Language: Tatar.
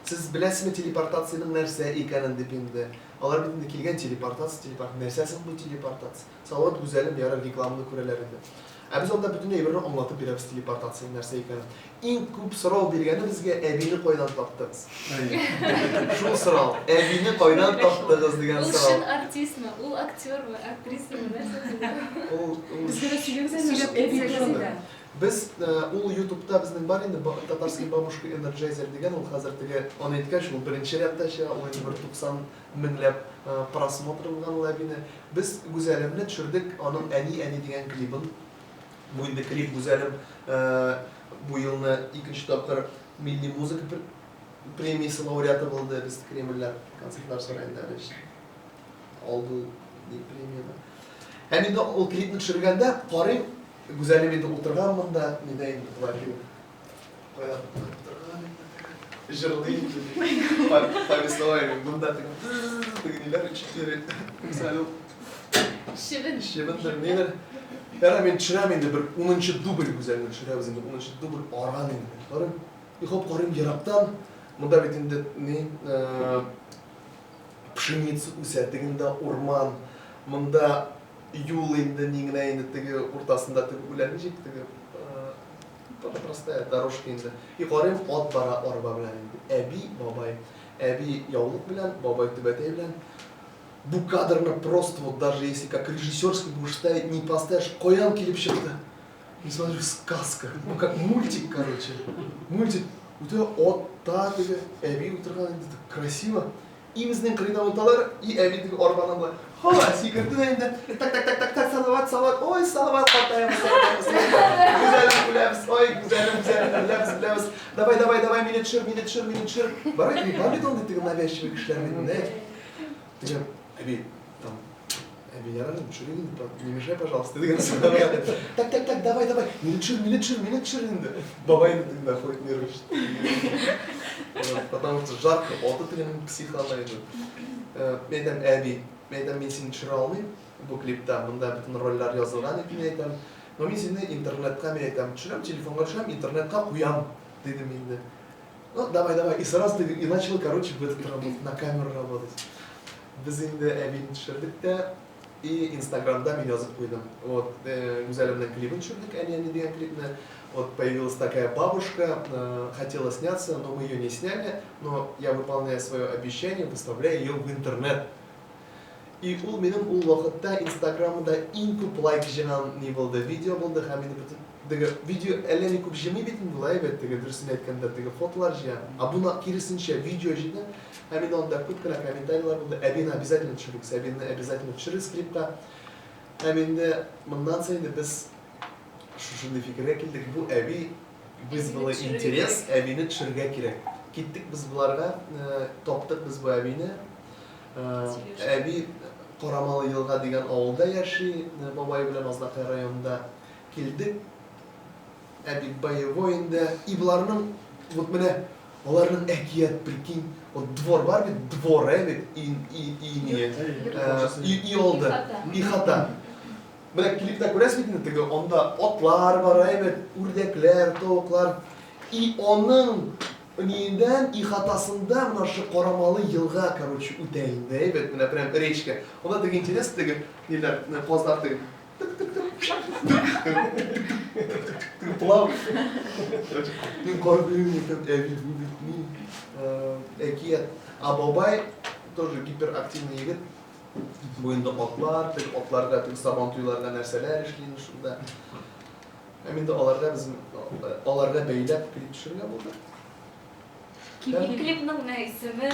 Siz bilesizmi teleportasyonun нәрсә икәнен дип инде. Алар бит инде килгән телепортация, нәрсәсен бу телепортация. Салават гүзәлем яра рекламаны күрәләр инде. Ә без анда бөтен әйберне аңлатып бирәбез телепортация нәрсә икәнен. Иң күп сорау биргәне безгә әбине кайдан таптыгыз? Шул сорау. Әбине кайдан таптыгыз дигән Ул сорау. шын артистмы? Ул актермы? Актрисамы? Нәрсә? Ул Bizlere söylüyoruz. Без ул YouTube'да безнең бар инде татарский бабушка Energizer дигән ул хәзер теге аны әйткәч ул беренче рядта чыга, ул инде 190 меңләп просмотрланган ул әбине. Без Гүзәлемне төшердек, аның әни дигән клибын. Бу инде клип Гүзәлем бу елны икенче тапкыр милли музыка премиясе лауреаты булды без Кремльдә концертлар сарайында алды дип премияны. Һәм инде ул клипны төшергәндә карыйм Гүзәлем инде утырган монда, нидә инде булар кебек. Кая утырган инде. Җырлый. Повествование монда тегеләр ичәләр. Гүзәлем Шебендер нидер. Яра мен төшерәм инде бер 10-нчы дубль Гүзәлемне төшерәбез инде 10-нчы дубль арган инде. Карыйм, ихоп карыйм ерактан. Монда бит инде ни пшеница үсә, тегендә урман. Монда юл инде нигенә инде теге уртасында теге үлән җик теге простая дорожка инде. И карыйм ат бара арба белән инде. Әби, бабай. Әби яулык белән, бабай түбәтәй белән. Бу кадрны просто вот даже если как режиссерский будешь ставить, не поставишь, каян килеп чыкты. Не смотрю, сказка. Ну как мультик, короче. Мультик. У тебя от так теге әби утырган инде красиво. И безнең кырыйнамыталар, и әби теге арбаны була. Ха, сикерде инде. Так, салават. Ой, салават катаябыз. Гүзәлем күләбез. Ой, гүзәлем күләбез. Давай, мине төшер. Барай, не память он теге навязчивый кешеләр менә. Теге әби, там, әби яраны төшерегез, не мешай, пожалуйста, деген сорау. Так, давай. Мине төшер инде. Бабай инде тогда ходит нервничает. Потому что жарко, аты тегенең психология иде. Мен әби, мен сине төшерә алмыйм. Бу клипта монда бөтен рольләр язылган икән әйтәм. Но мен сине интернетка мен әйтәм, төшерәм, телефонга төшерәм, интернетка куям, дидем инде. Ну, давай. И сразу и начал, короче, в этот работать, на камеру работать. Без инде әбине төшердек тә, и Инстаграмда мен язып куйдым. Вот, Гүзәлемнең клибын төшердек, әни дигән клипны. Вот появилась такая бабушка, хотела сняться, но мы ее не сняли, но я, выполняя свое обещание, выставляю ее в интернет. И ул минем ул вакытта Инстаграмда иң күп лайк җыйган ни булды, видео булды, һәм инде теге видео әллә ни күп җыймый бит инде була әйбәт, теге дөресен әйткәндә теге фотолар җыя. А буны киресенчә видео җыйды, һәм инде анда күп кенә комментарийлар булды. Әбине обязательно төшерик, әбине обязательно төшерик клипка. Һәм инде моннан соң инде без шушындый фикергә килдек, бу әби без булы интерес, әбине төшерергә кирәк. Киттек без буларга, таптык без бу әбине. Әби Карамалы елга дигән авылда яши, бабай белән Азнакай районында килдек. Әби боевой инде, и буларның вот менә аларның әкият, прикинь, вот двор бар бит, двор бит, и олды, и хата. Менә клипта күрәсез бит инде, анда атлар бар бит, үрдәкләр, тавыклар, и аның Ниндән и хатасында наша Карамалы елга, короче, үтә инде, бит, менә прям речка. Онда теге интересно, теге ниләр, казлар теге плав. Мин карыйм, әби әкият. А бабай тоже гиперактивный егет. Бу инде атлар, теге атларга, теге сабан туйларга нәрсәләр эшлин шунда. Һәм инде аларга бәйләп клип төшергә булды. Клипның исеме